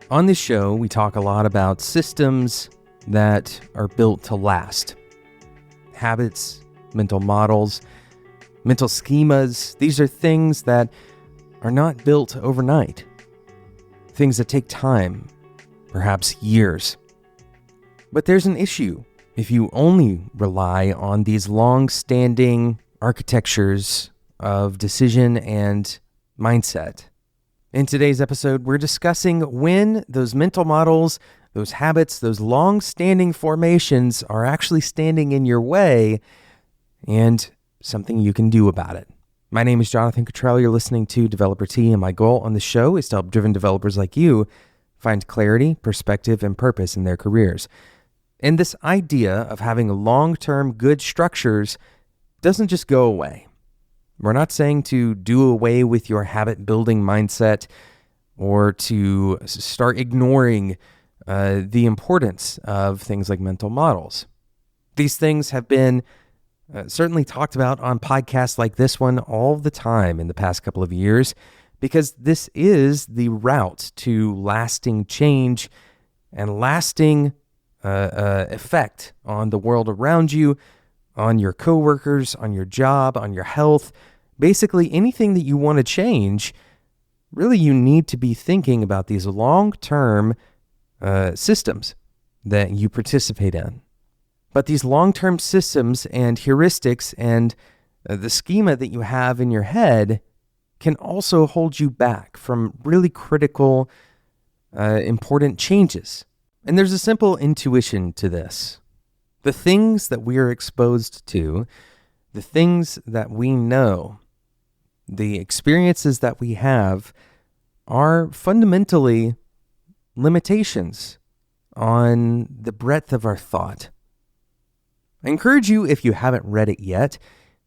On this show, we talk a lot about systems that are built to last. Habits, mental models, mental schemas, these are things that are not built overnight. Things that take time, perhaps years. But there's an issue if you only rely on these long-standing architectures of decision and mindset. In today's episode, we're discussing when those mental models, those habits, those long-standing formations are actually standing in your way and something you can do about it. My name is Jonathan Cottrell. You're listening to Developer T, and my goal on the show is to help driven developers like you find clarity, perspective, and purpose in their careers. And this idea of having long-term good structures doesn't just go away. We're not saying to do away with your habit-building mindset or to start ignoring the importance of things like mental models. These things have been certainly talked about on podcasts like this one all the time in the past couple of years, because this is the route to lasting change and lasting effect on the world around you, on your coworkers, on your job, on your health. Basically, anything that you want to change, really you need to be thinking about these long-term systems that you participate in. But these long-term systems and heuristics and the schema that you have in your head can also hold you back from really critical, important changes. And there's a simple intuition to this. The things that we are exposed to, the things that we know, the experiences that we have are fundamentally limitations on the breadth of our thought. I encourage you, if you haven't read it yet,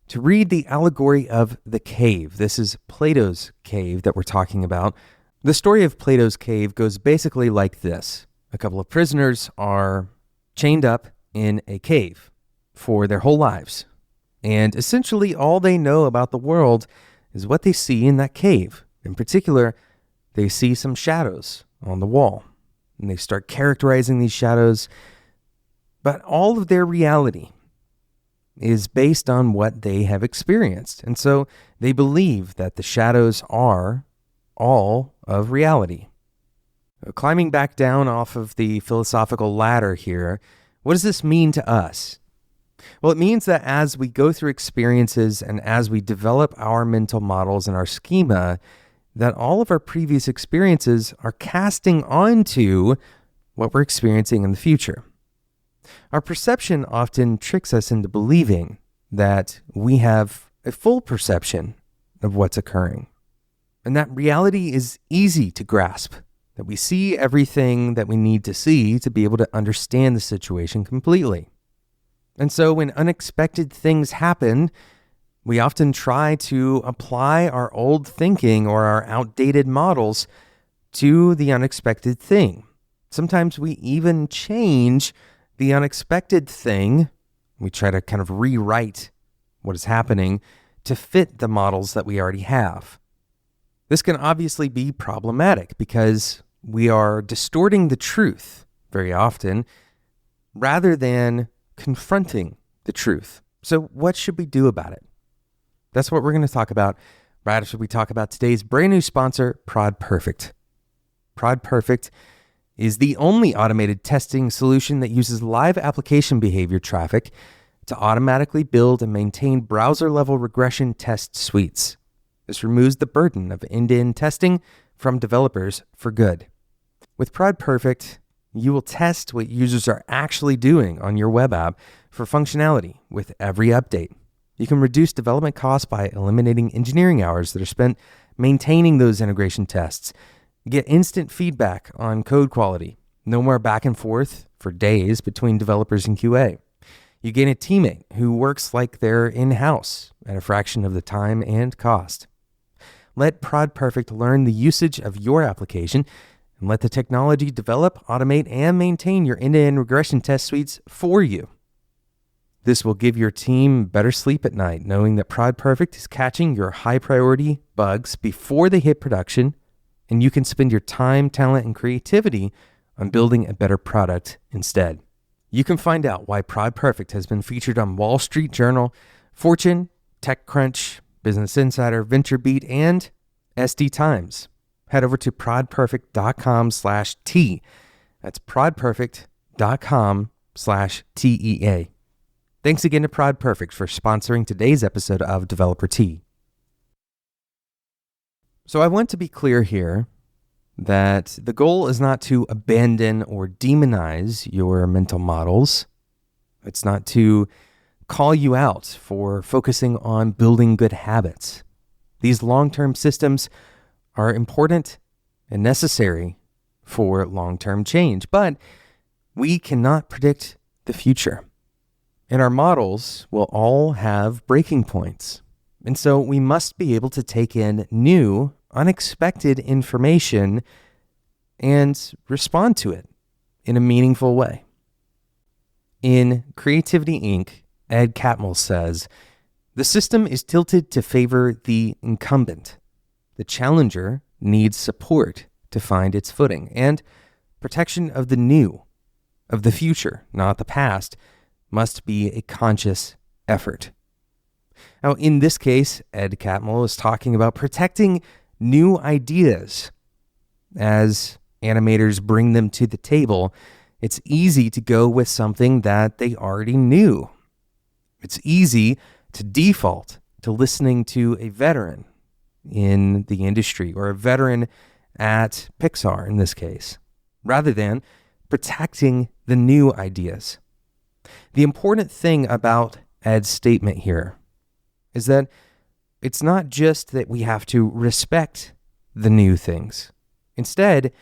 to read the allegory of the cave. This is Plato's cave that we're talking about. The story of Plato's cave goes basically like this. A couple of prisoners are chained up in a cave for their whole lives. And essentially all they know about the world is what they see in that cave. In particular, they see some shadows on the wall. And they start characterizing these shadows. But all of their reality is based on what they have experienced. And so they believe that the shadows are all of reality. Climbing back down off of the philosophical ladder here, what does this mean to us? Well, it means that as we go through experiences and as we develop our mental models and our schema, that all of our previous experiences are casting onto what we're experiencing in the future. Our perception often tricks us into believing that we have a full perception of what's occurring, and that reality is easy to grasp, that we see everything that we need to see to be able to understand the situation completely. And so when unexpected things happen, we often try to apply our old thinking or our outdated models to the unexpected thing. Sometimes we even change the unexpected thing. We try to kind of rewrite what is happening to fit the models that we already have. This can obviously be problematic because we are distorting the truth very often rather than confronting the truth. So what should we do about it? That's what we're going to talk about right after we talk about today's brand new sponsor, Prod Perfect. Prod Perfect is the only automated testing solution that uses live application behavior traffic to automatically build and maintain browser-level regression test suites. This removes the burden of end-to-end testing from developers for good. With Prod Perfect, you will test what users are actually doing on your web app for functionality with every update. You can reduce development costs by eliminating engineering hours that are spent maintaining those integration tests. Get instant feedback on code quality. No more back and forth for days between developers and QA. You gain a teammate who works like they're in-house at a fraction of the time and cost. Let Prod Perfect learn the usage of your application and let the technology develop, automate, and maintain your end-to-end regression test suites for you. This will give your team better sleep at night, knowing that Prod Perfect is catching your high-priority bugs before they hit production and you can spend your time, talent, and creativity on building a better product instead. You can find out why Prod Perfect has been featured on Wall Street Journal, Fortune, TechCrunch, Business Insider, VentureBeat, and SD Times. Head over to prodperfect.com/T. That's prodperfect.com/TEA. Thanks again to Prod Perfect for sponsoring today's episode of Developer Tea. So I want to be clear here that the goal is not to abandon or demonize your mental models. It's not to call you out for focusing on building good habits. These long-term systems are important and necessary for long-term change, but we cannot predict the future. And our models will all have breaking points. And so we must be able to take in new, unexpected information and respond to it in a meaningful way. In Creativity Inc., Ed Catmull says, "The system is tilted to favor the incumbent. The challenger needs support to find its footing, and protection of the new, of the future, not the past, must be a conscious effort." Now, in this case, Ed Catmull is talking about protecting new ideas. As animators bring them to the table, it's easy to go with something that they already knew. It's easy to default to listening to a veteran in the industry or a veteran at Pixar in this case, rather than protecting the new ideas. The important thing about Ed's statement here is that it's not just that we have to respect the new things. Instead,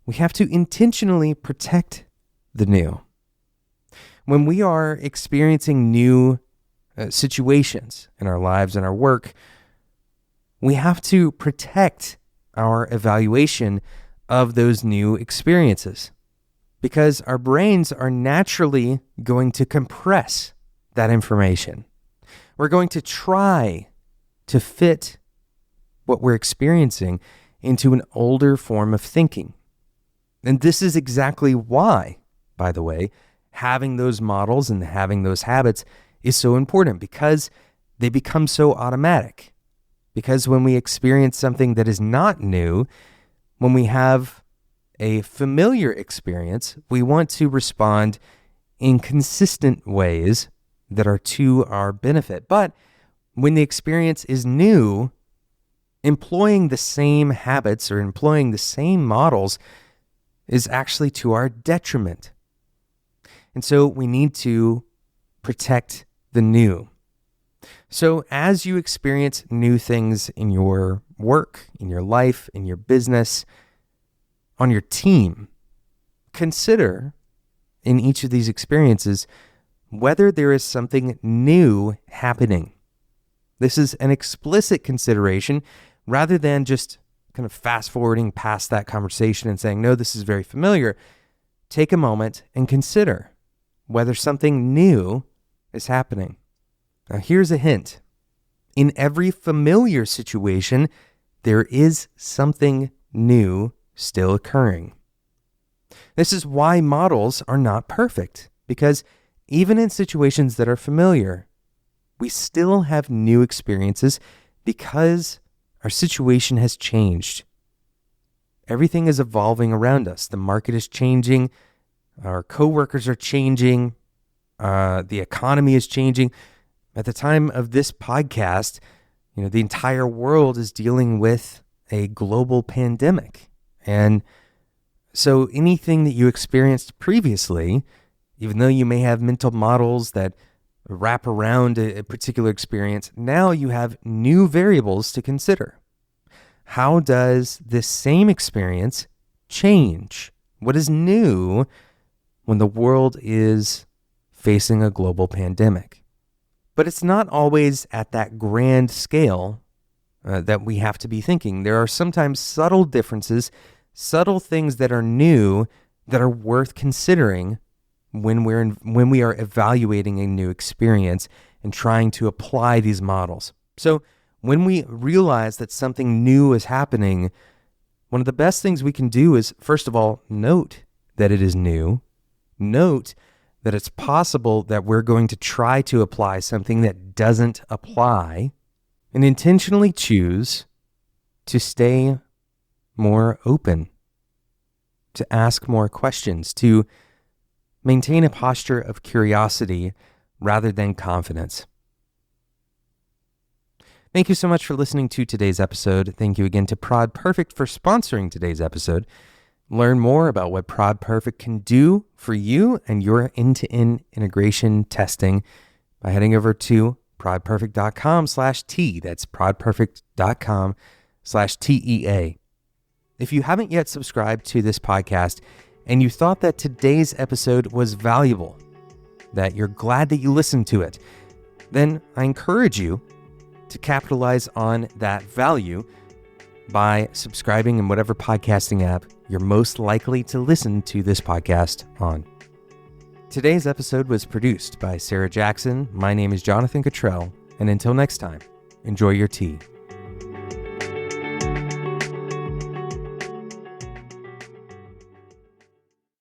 we have to intentionally protect the new. When we are experiencing new situations in our lives and our work, we have to protect our evaluation of those new experiences because our brains are naturally going to compress that information. We're going to try to fit what we're experiencing into an older form of thinking. And this is exactly why, by the way, having those models and having those habits is so important, because they become so automatic. Because when we experience something that is not new, when we have a familiar experience, we want to respond in consistent ways that are to our benefit. But when the experience is new, employing the same habits or employing the same models is actually to our detriment. And so we need to protect the new. So as you experience new things in your work, in your life, in your business, on your team, consider in each of these experiences whether there is something new happening. This is an explicit consideration rather than just kind of fast forwarding past that conversation and saying, no, this is very familiar. Take a moment and consider whether something new is happening. Now, here's a hint. In every familiar situation, there is something new still occurring. This is why models are not perfect, because even in situations that are familiar, we still have new experiences because our situation has changed. Everything is evolving around us. The market is changing. Our coworkers are changing. The economy is changing. At the time of this podcast, the entire world is dealing with a global pandemic. And so anything that you experienced previously, even though you may have mental models that wrap around a particular experience, now you have new variables to consider. How does this same experience change? What is new when the world is facing a global pandemic? But it's not always at that grand scale that we have to be thinking. There are sometimes subtle differences, subtle things that are new that are worth considering when we are evaluating a new experience and trying to apply these models. So when we realize that something new is happening, one of the best things we can do is, first of all, note that it is new. Note that it's possible that we're going to try to apply something that doesn't apply, and intentionally choose to stay more open, to ask more questions, to maintain a posture of curiosity rather than confidence. Thank you so much for listening to today's episode. Thank you again to Prod Perfect for sponsoring today's episode. Learn more about what Prod Perfect can do for you and your end-to-end integration testing by heading over to prodperfect.com/T. That's prodperfect.com/TEA. If you haven't yet subscribed to this podcast and you thought that today's episode was valuable, that you're glad that you listened to it, then I encourage you to capitalize on that value by subscribing in whatever podcasting app you're most likely to listen to this podcast on. Today's episode was produced by Sarah Jackson. My name is Jonathan Cottrell, and until next time, enjoy your tea.